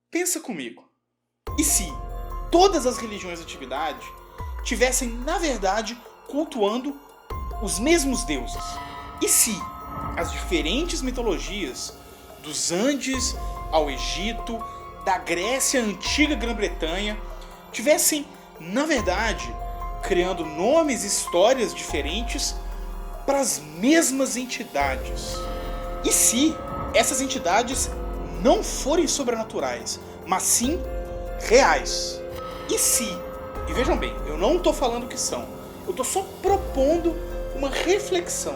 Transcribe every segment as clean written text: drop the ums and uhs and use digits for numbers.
Pensa comigo. E se todas as religiões da antiguidade tivessem, na verdade, cultuando os mesmos deuses? E se as diferentes mitologias, dos Andes ao Egito, da Grécia à antiga Grã-Bretanha, tivessem, na verdade, criando nomes e histórias diferentes para as mesmas entidades? E se essas entidades não forem sobrenaturais, mas sim reais? E se, e vejam bem, eu não estou falando que são, eu estou só propondo uma reflexão.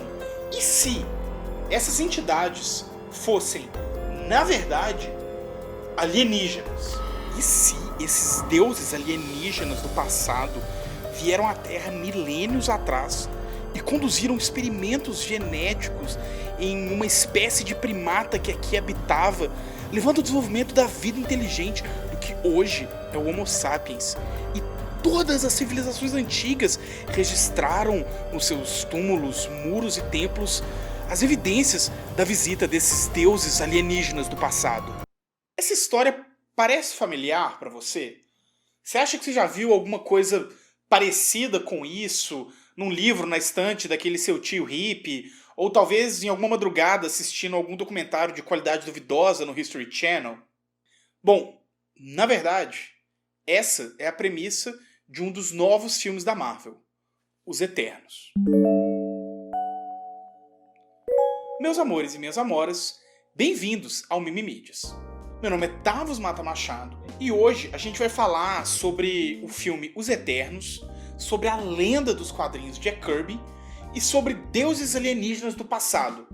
E se essas entidades fossem, na verdade, alienígenas? E se esses deuses alienígenas do passado vieram à Terra milênios atrás e conduziram experimentos genéticos em uma espécie de primata que aqui habitava, levando ao desenvolvimento da vida inteligente do que hoje é o Homo sapiens? E todas as civilizações antigas registraram nos seus túmulos, muros e templos as evidências da visita desses deuses alienígenas do passado. Essa história parece familiar para você? Você acha que você já viu alguma coisa parecida com isso num livro na estante daquele seu tio hippie? Ou talvez em alguma madrugada assistindo algum documentário de qualidade duvidosa no History Channel? Bom, na verdade, essa é a premissa de um dos novos filmes da Marvel, Os Eternos. Meus amores e minhas amoras, bem-vindos ao Mimimídias. Meu nome é Tavos Mata Machado e hoje a gente vai falar sobre o filme Os Eternos, sobre a lenda dos quadrinhos de Jack Kirby e sobre deuses alienígenas do passado,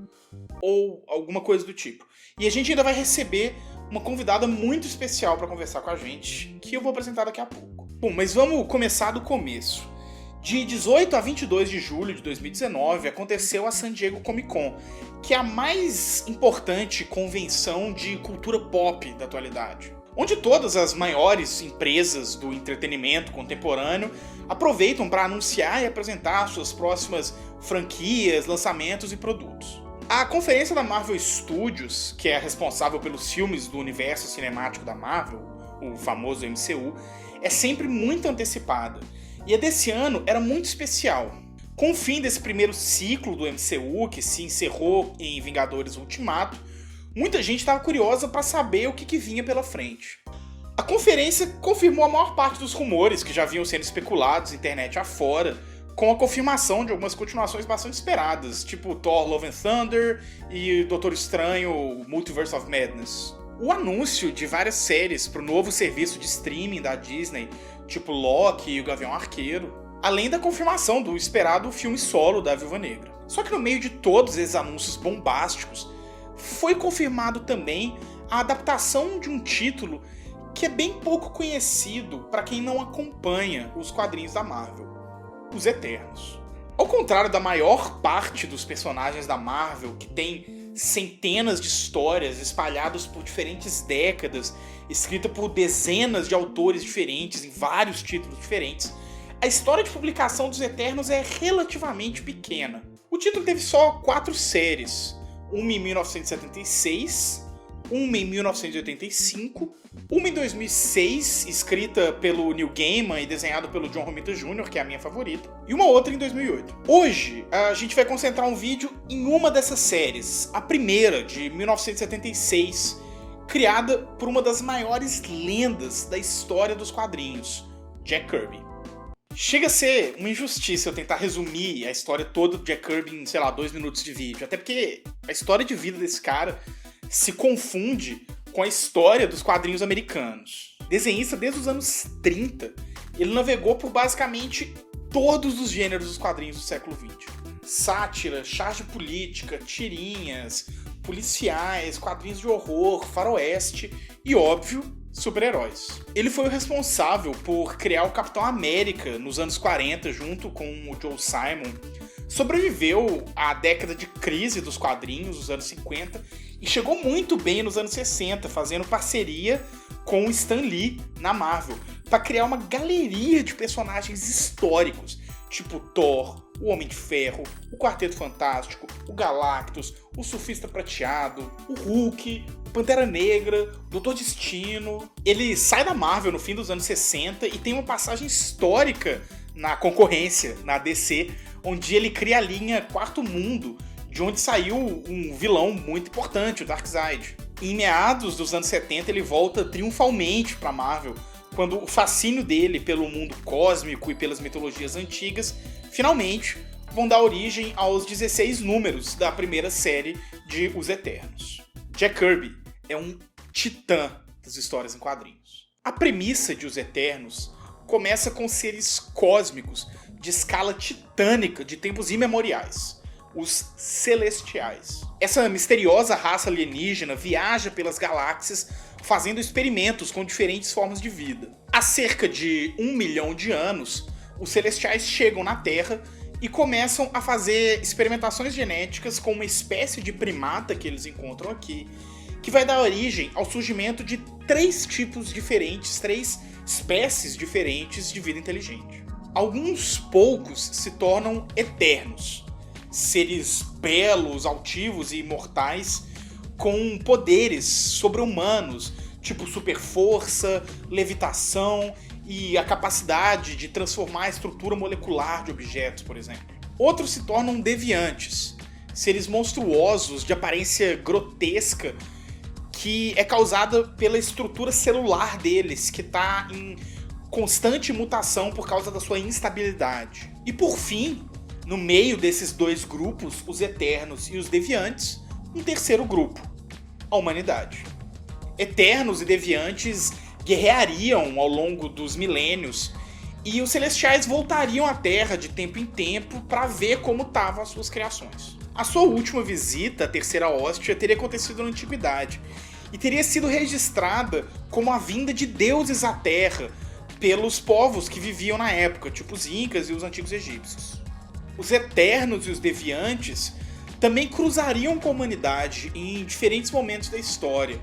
ou alguma coisa do tipo. E a gente ainda vai receber uma convidada muito especial para conversar com a gente, que eu vou apresentar daqui a pouco. Bom, mas vamos começar do começo. De 18 a 22 de julho de 2019 aconteceu a San Diego Comic Con, que é a mais importante convenção de cultura pop da atualidade, onde todas as maiores empresas do entretenimento contemporâneo aproveitam para anunciar e apresentar suas próximas franquias, lançamentos e produtos. A conferência da Marvel Studios, que é responsável pelos filmes do universo cinemático da Marvel, o famoso MCU, é sempre muito antecipada. E a desse ano era muito especial. Com o fim desse primeiro ciclo do MCU, que se encerrou em Vingadores Ultimato, muita gente estava curiosa para saber o que vinha pela frente. A conferência confirmou a maior parte dos rumores que já vinham sendo especulados internet afora, com a confirmação de algumas continuações bastante esperadas, tipo Thor Love and Thunder e Doutor Estranho Multiverse of Madness. O anúncio de várias séries para o novo serviço de streaming da Disney, tipo Loki e o Gavião Arqueiro, além da confirmação do esperado filme solo da Viúva Negra. Só que no meio de todos esses anúncios bombásticos, foi confirmado também a adaptação de um título que é bem pouco conhecido para quem não acompanha os quadrinhos da Marvel, Os Eternos. Ao contrário da maior parte dos personagens da Marvel, que tem centenas de histórias espalhadas por diferentes décadas, escrita por dezenas de autores diferentes em vários títulos diferentes, a história de publicação dos Eternos é relativamente pequena. O título teve só 4 séries, uma em 1976, uma em 1985, uma em 2006, escrita pelo Neil Gaiman e desenhado pelo John Romita Jr., que é a minha favorita, e uma outra em 2008. Hoje, a gente vai concentrar um vídeo em uma dessas séries, a primeira, de 1976, criada por uma das maiores lendas da história dos quadrinhos, Jack Kirby. Chega a ser uma injustiça eu tentar resumir a história toda do Jack Kirby em, 2 minutos de vídeo, até porque a história de vida desse cara se confunde com a história dos quadrinhos americanos. Desenhista desde os anos 30, ele navegou por basicamente todos os gêneros dos quadrinhos do século XX. Sátira, charge política, tirinhas, policiais, quadrinhos de horror, faroeste e, óbvio, super-heróis. Ele foi o responsável por criar o Capitão América nos anos 40 junto com o Joe Simon. Sobreviveu à década de crise dos quadrinhos, os anos 50, e chegou muito bem nos anos 60, fazendo parceria com o Stan Lee na Marvel, para criar uma galeria de personagens históricos, tipo Thor, o Homem de Ferro, o Quarteto Fantástico, o Galactus, o Surfista Prateado, o Hulk, o Pantera Negra, o Doutor Destino. Ele sai da Marvel no fim dos anos 60 e tem uma passagem histórica na concorrência, na DC, onde ele cria a linha Quarto Mundo, de onde saiu um vilão muito importante, o Darkseid. Em meados dos anos 70 ele volta triunfalmente para Marvel, quando o fascínio dele pelo mundo cósmico e pelas mitologias antigas finalmente vão dar origem aos 16 números da primeira série de Os Eternos. Jack Kirby é um titã das histórias em quadrinhos. A premissa de Os Eternos começa com seres cósmicos de escala titânica de tempos imemoriais, os Celestiais. Essa misteriosa raça alienígena viaja pelas galáxias fazendo experimentos com diferentes formas de vida. Há cerca de 1 milhão de anos, os Celestiais chegam na Terra e começam a fazer experimentações genéticas com uma espécie de primata que eles encontram aqui, que vai dar origem ao surgimento de 3 tipos diferentes, 3 espécies diferentes de vida inteligente. Alguns poucos se tornam eternos, seres belos, altivos e imortais, com poderes sobre-humanos, tipo super força, levitação e a capacidade de transformar a estrutura molecular de objetos, por exemplo. Outros se tornam deviantes, seres monstruosos de aparência grotesca, que é causada pela estrutura celular deles, que está em constante mutação por causa da sua instabilidade. E por fim, no meio desses 2 grupos, os Eternos e os Deviantes, um terceiro grupo, a humanidade. Eternos e Deviantes guerreariam ao longo dos milênios e os Celestiais voltariam à Terra de tempo em tempo para ver como estavam as suas criações. A sua última visita à Terceira Hóstia teria acontecido na Antiguidade e teria sido registrada como a vinda de deuses à Terra pelos povos que viviam na época, tipo os Incas e os antigos egípcios. Os Eternos e os Deviantes também cruzariam com a humanidade em diferentes momentos da história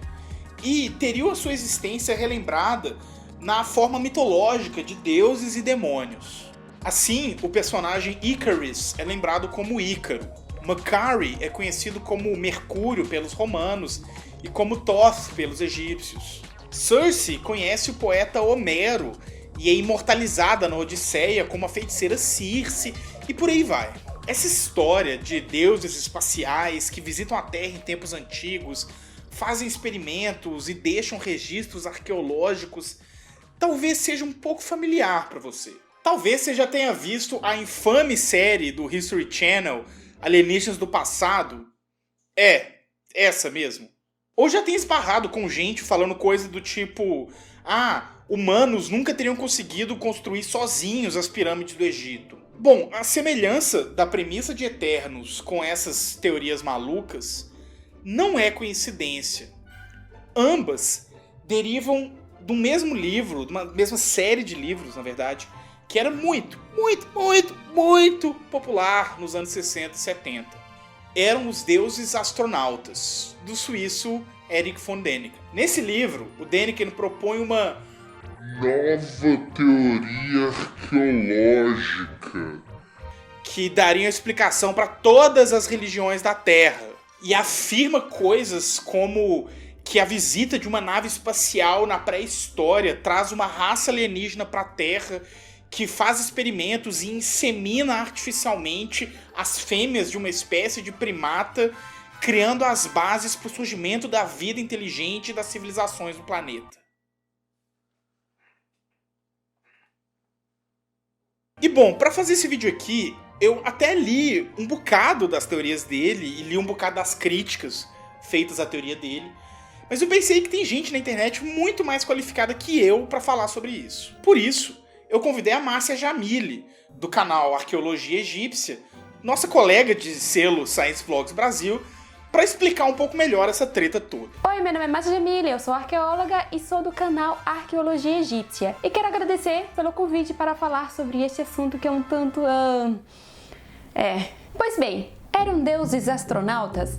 e teriam a sua existência relembrada na forma mitológica de deuses e demônios. Assim, o personagem Icarus é lembrado como Ícaro, Makkari é conhecido como Mercúrio pelos romanos e como Thoth pelos egípcios. Circe conhece o poeta Homero e é imortalizada na Odisseia como a feiticeira Circe e por aí vai. Essa história de deuses espaciais que visitam a Terra em tempos antigos, fazem experimentos e deixam registros arqueológicos, talvez seja um pouco familiar para você. Talvez você já tenha visto a infame série do History Channel, Alienígenas do Passado. Essa mesmo. Ou já tem esbarrado com gente falando coisa do tipo: humanos nunca teriam conseguido construir sozinhos as pirâmides do Egito. Bom, a semelhança da premissa de Eternos com essas teorias malucas não é coincidência. Ambas derivam do mesmo livro, de uma mesma série de livros, na verdade, que era muito popular nos anos 60 e 70. Eram Os Deuses Astronautas, do suíço Erich von Däniken. Nesse livro, o Däniken propõe uma nova teoria arqueológica que daria explicação para todas as religiões da Terra e afirma coisas como que a visita de uma nave espacial na pré-história traz uma raça alienígena para a Terra que faz experimentos e insemina artificialmente as fêmeas de uma espécie de primata, criando as bases para o surgimento da vida inteligente e das civilizações do planeta. E bom, para fazer esse vídeo aqui, eu até li um bocado das teorias dele e li um bocado das críticas feitas à teoria dele, mas eu pensei que tem gente na internet muito mais qualificada que eu para falar sobre isso. Por isso, eu convidei a Márcia Jamile, do canal Arqueologia Egípcia, nossa colega de selo Science Vlogs Brasil, para explicar um pouco melhor essa treta toda. Oi, meu nome é Márcia Jamile, eu sou arqueóloga e sou do canal Arqueologia Egípcia. E quero agradecer pelo convite para falar sobre este assunto que é um tanto... Pois bem, eram deuses astronautas?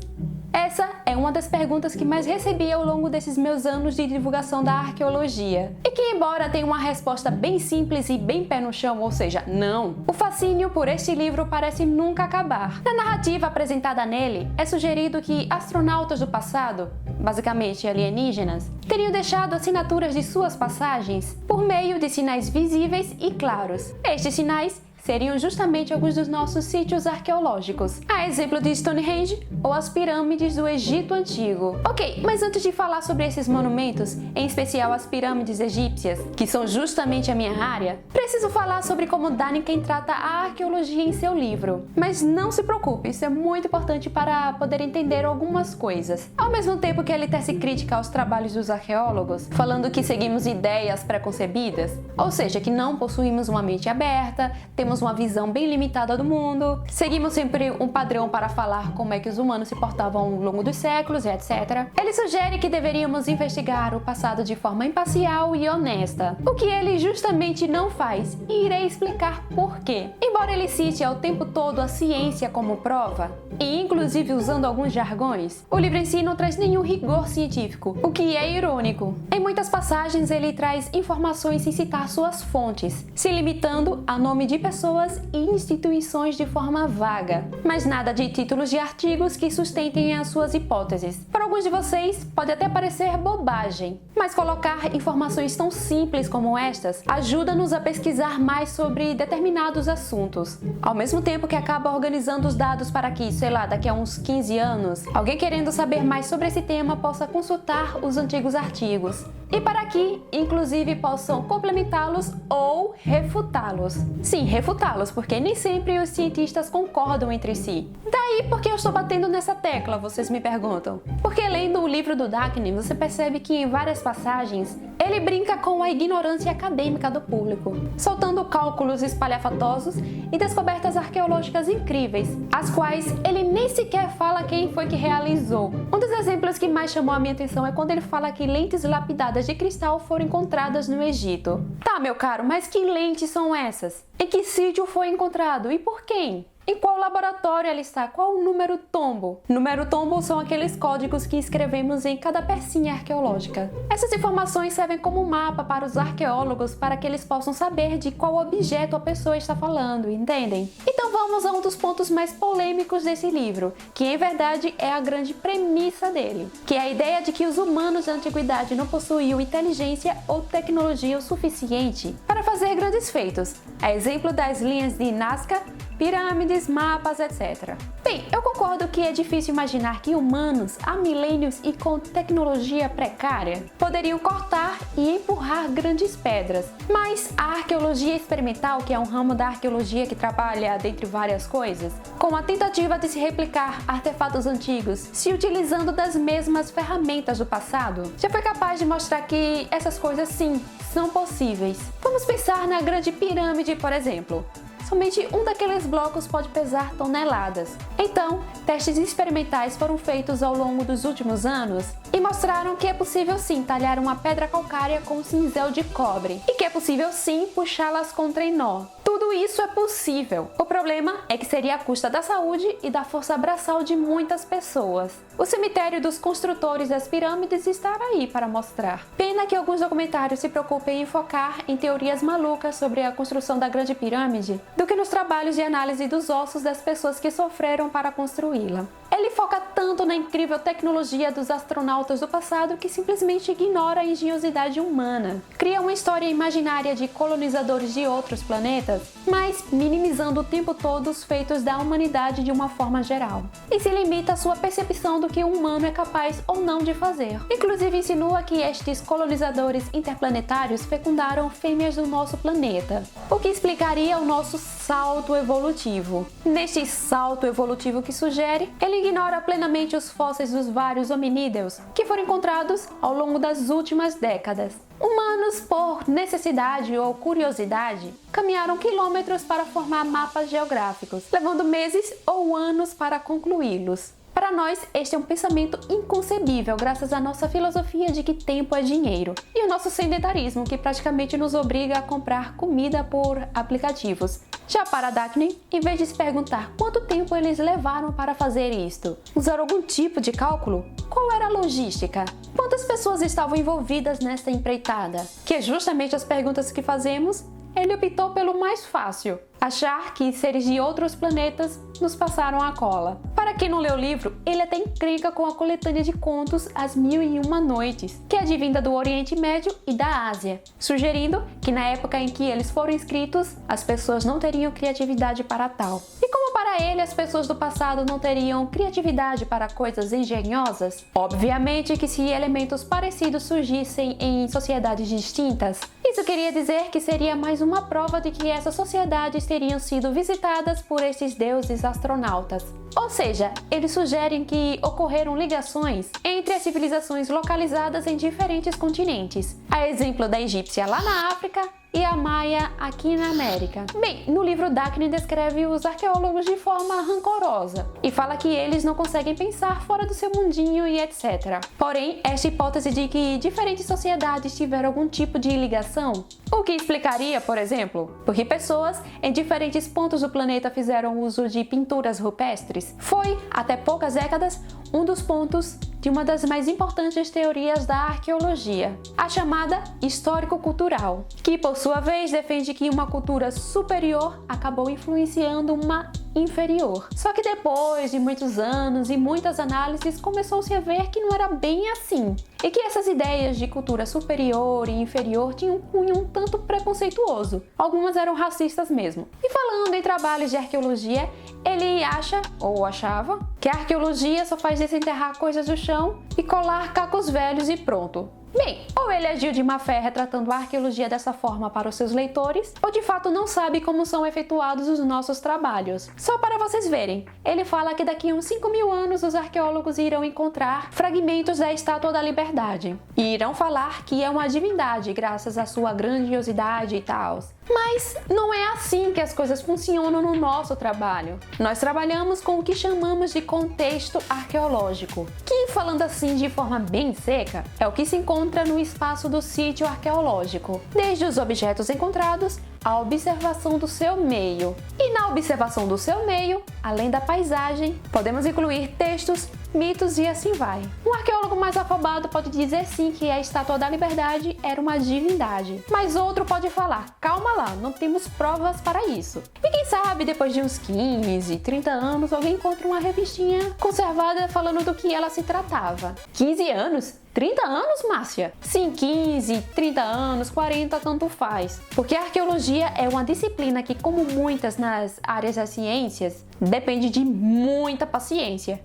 Essa é uma das perguntas que mais recebi ao longo desses meus anos de divulgação da arqueologia. E que, embora tenha uma resposta bem simples e bem pé no chão, ou seja, não, o fascínio por este livro parece nunca acabar. Na narrativa apresentada nele, é sugerido que astronautas do passado, basicamente alienígenas, teriam deixado assinaturas de suas passagens por meio de sinais visíveis e claros. Estes sinais seriam justamente alguns dos nossos sítios arqueológicos, a exemplo de Stonehenge ou as pirâmides do Egito Antigo. Ok, mas antes de falar sobre esses monumentos, em especial as pirâmides egípcias, que são justamente a minha área, preciso falar sobre como Däniken trata a arqueologia em seu livro. Mas não se preocupe, isso é muito importante para poder entender algumas coisas. Ao mesmo tempo que ele tece crítica aos trabalhos dos arqueólogos, falando que seguimos ideias pré-concebidas, ou seja, que não possuímos uma mente aberta, temos uma visão bem limitada do mundo, seguimos sempre um padrão para falar como é que os humanos se portavam ao longo dos séculos e etc. Ele sugere que deveríamos investigar o passado de forma imparcial e honesta, o que ele justamente não faz, e irei explicar por quê. Embora ele cite ao tempo todo a ciência como prova, e inclusive usando alguns jargões, o livro em si não traz nenhum rigor científico, o que é irônico. Em muitas passagens ele traz informações sem citar suas fontes, se limitando a nome de pessoas e instituições de forma vaga, mas nada de títulos de artigos que sustentem as suas hipóteses. Para alguns de vocês, pode até parecer bobagem, mas colocar informações tão simples como estas ajuda-nos a pesquisar mais sobre determinados assuntos, ao mesmo tempo que acaba organizando os dados para que, sei lá, daqui a uns 15 anos, alguém querendo saber mais sobre esse tema possa consultar os antigos artigos, e para que, inclusive, possam complementá-los ou refutá-los. Sim, refutá-los, porque nem sempre os cientistas concordam entre si. Daí porque eu estou batendo nessa tecla, vocês me perguntam. Porque lendo o livro do Däniken, você percebe que em várias passagens ele brinca com a ignorância acadêmica do público, soltando cálculos espalhafatosos e descobertas arqueológicas incríveis, as quais ele nem sequer fala quem foi que realizou. Um dos exemplos que mais chamou a minha atenção é quando ele fala que lentes lapidadas de cristal foram encontradas no Egito. Tá, meu caro, mas que lentes são essas? Em que sítio foi encontrado e por quem? Em qual laboratório ela está? Qual o número tombo? Número tombo são aqueles códigos que escrevemos em cada pecinha arqueológica. Essas informações servem como mapa para os arqueólogos para que eles possam saber de qual objeto a pessoa está falando, entendem? Então vamos a um dos pontos mais polêmicos desse livro, que em verdade é a grande premissa dele, que é a ideia de que os humanos da antiguidade não possuíam inteligência ou tecnologia o suficiente para fazer grandes feitos, a exemplo das linhas de Nazca, pirâmides, mapas, etc. Bem, eu concordo que é difícil imaginar que humanos, há milênios e com tecnologia precária, poderiam cortar e empurrar grandes pedras. Mas a arqueologia experimental, que é um ramo da arqueologia que trabalha, dentre várias coisas, com a tentativa de se replicar artefatos antigos, se utilizando das mesmas ferramentas do passado, já foi capaz de mostrar que essas coisas sim, são possíveis. Vamos pensar na Grande Pirâmide, por exemplo. Somente um daqueles blocos pode pesar toneladas. Então, testes experimentais foram feitos ao longo dos últimos anos e mostraram que é possível sim talhar uma pedra calcária com um cinzel de cobre e que é possível sim puxá-las com trenó. Tudo isso é possível. O problema é que seria à custa da saúde e da força braçal de muitas pessoas. O cemitério dos construtores das pirâmides está aí para mostrar. Pena que alguns documentários se preocupem em focar em teorias malucas sobre a construção da Grande Pirâmide do que nos trabalhos de análise dos ossos das pessoas que sofreram para construí-la. Ele foca tanto na incrível tecnologia dos astronautas do passado que simplesmente ignora a engenhosidade humana. Cria uma história imaginária de colonizadores de outros planetas, mas minimizando o tempo todo os feitos da humanidade de uma forma geral. E se limita à sua percepção do que o humano é capaz ou não de fazer. Inclusive insinua que estes colonizadores interplanetários fecundaram fêmeas do nosso planeta, o que explicaria o nosso salto evolutivo. Neste salto evolutivo que sugere, ele ignora plenamente os fósseis dos vários hominídeos que foram encontrados ao longo das últimas décadas. Humanos, por necessidade ou curiosidade, caminharam quilômetros para formar mapas geográficos, levando meses ou anos para concluí-los. Para nós, este é um pensamento inconcebível graças à nossa filosofia de que tempo é dinheiro e o nosso sedentarismo que praticamente nos obriga a comprar comida por aplicativos. Já para Daphne, em vez de se perguntar quanto tempo eles levaram para fazer isto, usar algum tipo de cálculo? Qual era a logística? Quantas pessoas estavam envolvidas nesta empreitada? Que é justamente as perguntas que fazemos, ele optou pelo mais fácil, achar que seres de outros planetas nos passaram a cola. Para quem não leu o livro, ele até encrenca com a coletânea de contos As Mil e Uma Noites, que é advinda do Oriente Médio e da Ásia, sugerindo que na época em que eles foram escritos, as pessoas não teriam criatividade para tal. E como para ele as pessoas do passado não teriam criatividade para coisas engenhosas, obviamente que se elementos parecidos surgissem em sociedades distintas, isso queria dizer que seria mais uma prova de que essas sociedades teriam sido visitadas por esses deuses astronautas. Ou seja, eles sugerem que ocorreram ligações entre as civilizações localizadas em diferentes continentes, a exemplo da egípcia lá na África e a maia aqui na América. Bem, no livro Daphne descreve os arqueólogos de forma rancorosa e fala que eles não conseguem pensar fora do seu mundinho e etc. Porém, esta hipótese de que diferentes sociedades tiveram algum tipo de ligação, o que explicaria, por exemplo, porque pessoas em diferentes pontos do planeta fizeram uso de pinturas rupestres, foi, até poucas décadas, um dos pontos de uma das mais importantes teorias da arqueologia, a chamada histórico-cultural, que por sua vez defende que uma cultura superior acabou influenciando uma inferior. Só que depois de muitos anos e muitas análises, começou-se a ver que não era bem assim, e que essas ideias de cultura superior e inferior tinham um cunho um tanto preconceituoso. Algumas eram racistas mesmo. E falando em trabalhos de arqueologia, ele acha, ou achava, que a arqueologia só faz desenterrar coisas do chão e colar cacos velhos e pronto. Bem, ou ele agiu de má fé retratando a arqueologia dessa forma para os seus leitores, ou de fato não sabe como são efetuados os nossos trabalhos. Só para vocês verem, ele fala que daqui a uns 5.000 anos os arqueólogos irão encontrar fragmentos da Estátua da Liberdade e irão falar que é uma divindade graças à sua grandiosidade e tal. Mas não é assim que as coisas funcionam no nosso trabalho. Nós trabalhamos com o que chamamos de contexto arqueológico, que, falando assim de forma bem seca, é o que se encontra no espaço do sítio arqueológico, desde os objetos encontrados à observação do seu meio. E na observação do seu meio, além da paisagem, podemos incluir textos, mitos e assim vai. Um arqueólogo mais afobado pode dizer sim que a Estátua da Liberdade era uma divindade, mas outro pode falar, calma lá, não temos provas para isso. E quem sabe, depois de uns 15, 30 anos, alguém encontra uma revistinha conservada falando do que ela se tratava. 15 anos? 30 anos, Márcia? Sim, 15, 30 anos, 40, tanto faz. Porque a arqueologia é uma disciplina que, como muitas nas áreas das ciências, depende de muita paciência.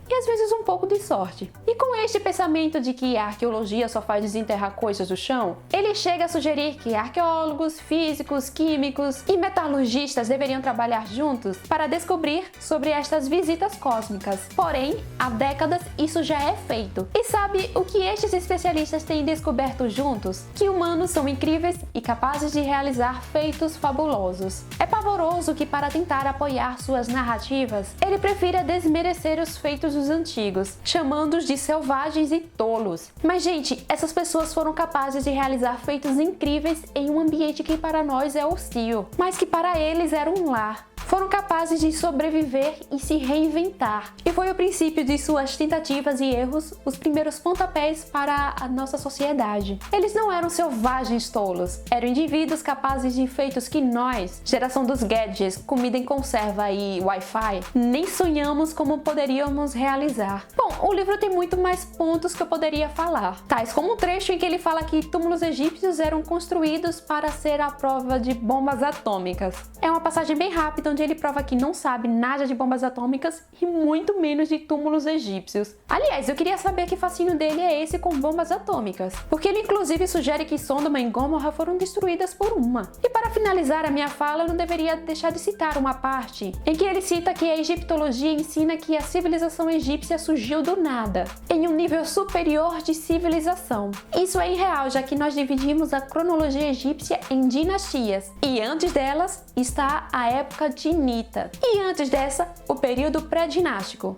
E às vezes um pouco de sorte. E com este pensamento de que a arqueologia só faz desenterrar coisas do chão, ele chega a sugerir que arqueólogos, físicos, químicos e metalurgistas deveriam trabalhar juntos para descobrir sobre estas visitas cósmicas. Porém, há décadas isso já é feito. E sabe o que estes especialistas têm descoberto juntos? Que humanos são incríveis e capazes de realizar feitos fabulosos. É pavoroso que, para tentar apoiar suas narrativas, ele prefira desmerecer os feitos dos antigos, chamando-os de selvagens e tolos. Mas, gente, essas pessoas foram capazes de realizar feitos incríveis em um ambiente que para nós é hostil, mas que para eles era um lar. Foram capazes de sobreviver e se reinventar. E foi o princípio de suas tentativas e erros os primeiros pontapés para a nossa sociedade. Eles não eram selvagens tolos, eram indivíduos capazes de feitos que nós, geração dos gadgets, comida em conserva e Wi-Fi, nem sonhamos como poderíamos realizar. Bom, o livro tem muito mais pontos que eu poderia falar, tais como um trecho em que ele fala que túmulos egípcios eram construídos para ser a prova de bombas atômicas. É uma passagem bem rápida onde ele prova que não sabe nada de bombas atômicas e muito menos de túmulos egípcios. Aliás, eu queria saber que fascínio dele é esse com bombas atômicas, porque ele inclusive sugere que Sodoma e Gomorra foram destruídas por uma. E para finalizar a minha fala, eu não deveria deixar de citar uma parte em que ele cita que a egiptologia ensina que a civilização egípcia surgiu do nada, em um nível superior de civilização. Isso é irreal, já que nós dividimos a cronologia egípcia em dinastias, e antes delas está a época dinita, e antes dessa, o período pré-dinástico.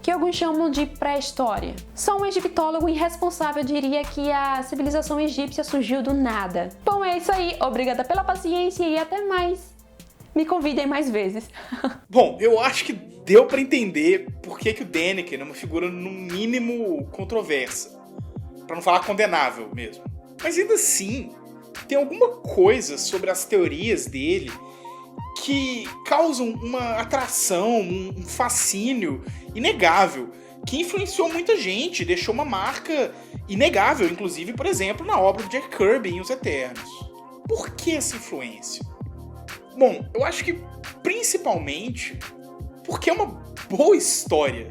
que alguns chamam de pré-história. Só um egiptólogo irresponsável diria que a civilização egípcia surgiu do nada. Bom, é isso aí. Obrigada pela paciência e até mais. Me convidem mais vezes. Bom, eu acho que deu pra entender por que o Däniken é uma figura no mínimo controversa. Pra não falar condenável mesmo. Mas ainda assim, tem alguma coisa sobre as teorias dele que causam uma atração, um fascínio inegável, que influenciou muita gente, deixou uma marca inegável, inclusive, por exemplo, na obra de Jack Kirby em Os Eternos. Por que essa influência? Bom, eu acho que principalmente porque é uma boa história.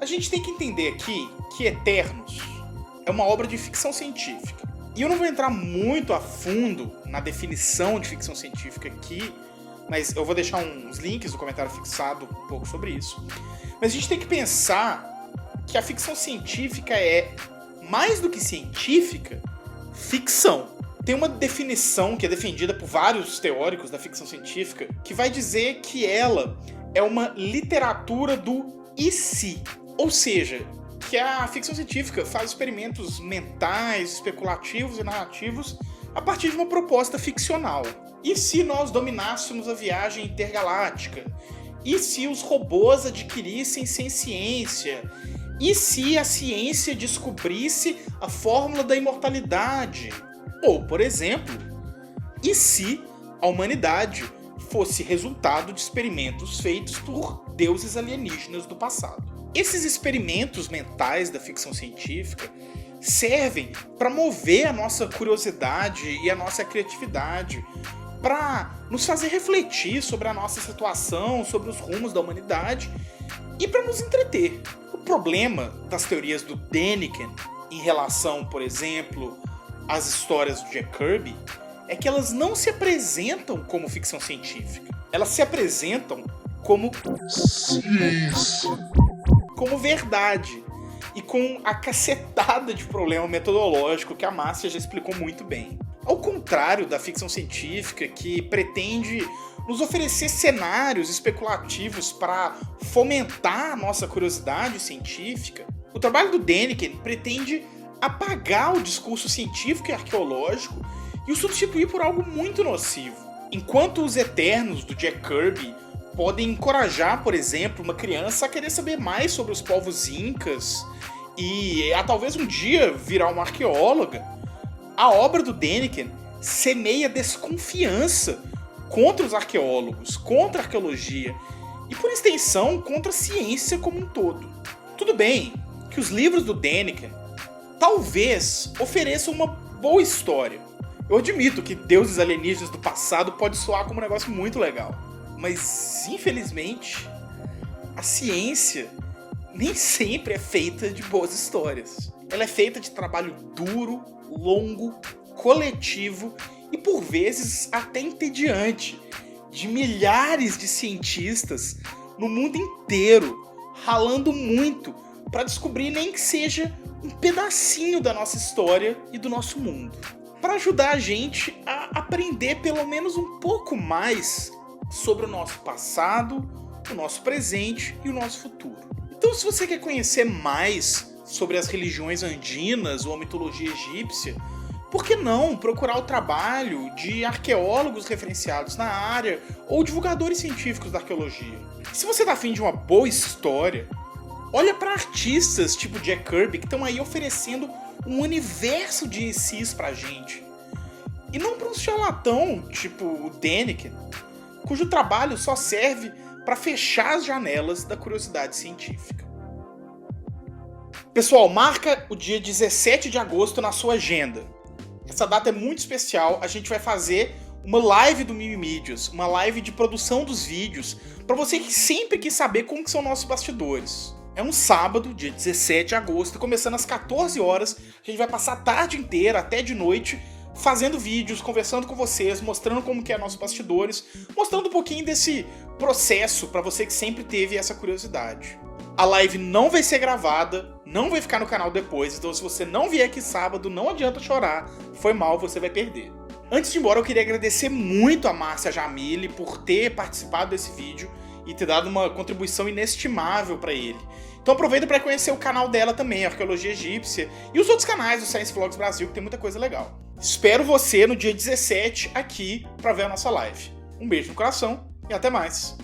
A gente tem que entender aqui que Eternos é uma obra de ficção científica. E eu não vou entrar muito a fundo na definição de ficção científica aqui, mas eu vou deixar uns links no comentário fixado um pouco sobre isso. Mas a gente tem que pensar que a ficção científica é, mais do que científica, ficção. Tem uma definição que é defendida por vários teóricos da ficção científica que vai dizer que ela é uma literatura do e se. Ou seja, que a ficção científica faz experimentos mentais, especulativos e narrativos a partir de uma proposta ficcional. E se nós dominássemos a viagem intergaláctica? E se os robôs adquirissem ciência? E se a ciência descobrisse a fórmula da imortalidade? Ou, por exemplo, e se a humanidade fosse resultado de experimentos feitos por deuses alienígenas do passado? Esses experimentos mentais da ficção científica servem para mover a nossa curiosidade e a nossa criatividade, para nos fazer refletir sobre a nossa situação, sobre os rumos da humanidade e para nos entreter. O problema das teorias do Däniken em relação, por exemplo, às histórias do Jack Kirby é que elas não se apresentam como ficção científica. Elas se apresentam como ciência, como verdade e com a cacetada de problema metodológico que a Márcia já explicou muito bem. Ao contrário da ficção científica, que pretende nos oferecer cenários especulativos para fomentar a nossa curiosidade científica, o trabalho do Däniken pretende apagar o discurso científico e arqueológico e o substituir por algo muito nocivo. Enquanto Os Eternos, do Jack Kirby, podem encorajar, por exemplo, uma criança a querer saber mais sobre os povos incas e a talvez um dia virar uma arqueóloga, a obra do Däniken semeia desconfiança contra os arqueólogos, contra a arqueologia e, por extensão, contra a ciência como um todo. Tudo bem que os livros do Däniken talvez ofereçam uma boa história. Eu admito que deuses alienígenas do passado pode soar como um negócio muito legal, mas, infelizmente, a ciência nem sempre é feita de boas histórias. Ela é feita de trabalho duro, longo, coletivo e por vezes até entediante, de milhares de cientistas no mundo inteiro, ralando muito para descobrir nem que seja um pedacinho da nossa história e do nosso mundo, para ajudar a gente a aprender pelo menos um pouco mais sobre o nosso passado, o nosso presente e o nosso futuro. Então, se você quer conhecer mais sobre as religiões andinas ou a mitologia egípcia, por que não procurar o trabalho de arqueólogos referenciados na área ou divulgadores científicos da arqueologia? Se você tá afim de uma boa história, olha para artistas tipo Jack Kirby que estão aí oferecendo um universo de cis pra gente. E não para um charlatão tipo o Däniken, cujo trabalho só serve para fechar as janelas da curiosidade científica. Pessoal, marca o dia 17 de agosto na sua agenda. Essa data é muito especial, a gente vai fazer uma live do Mimimídias, uma live de produção dos vídeos, para você que sempre quis saber como que são nossos bastidores. É um sábado, dia 17 de agosto, começando às 14 horas, a gente vai passar a tarde inteira, até de noite, fazendo vídeos, conversando com vocês, mostrando como que é nossos bastidores, mostrando um pouquinho desse processo para você que sempre teve essa curiosidade. A live não vai ser gravada, não vai ficar no canal depois, então se você não vier aqui sábado, não adianta chorar, foi mal, você vai perder. Antes de ir embora, eu queria agradecer muito a Márcia Jamile por ter participado desse vídeo e ter dado uma contribuição inestimável para ele. Então aproveita para conhecer o canal dela também, Arqueologia Egípcia, e os outros canais do Science Vlogs Brasil, que tem muita coisa legal. Espero você no dia 17 aqui para ver a nossa live. Um beijo no coração e até mais!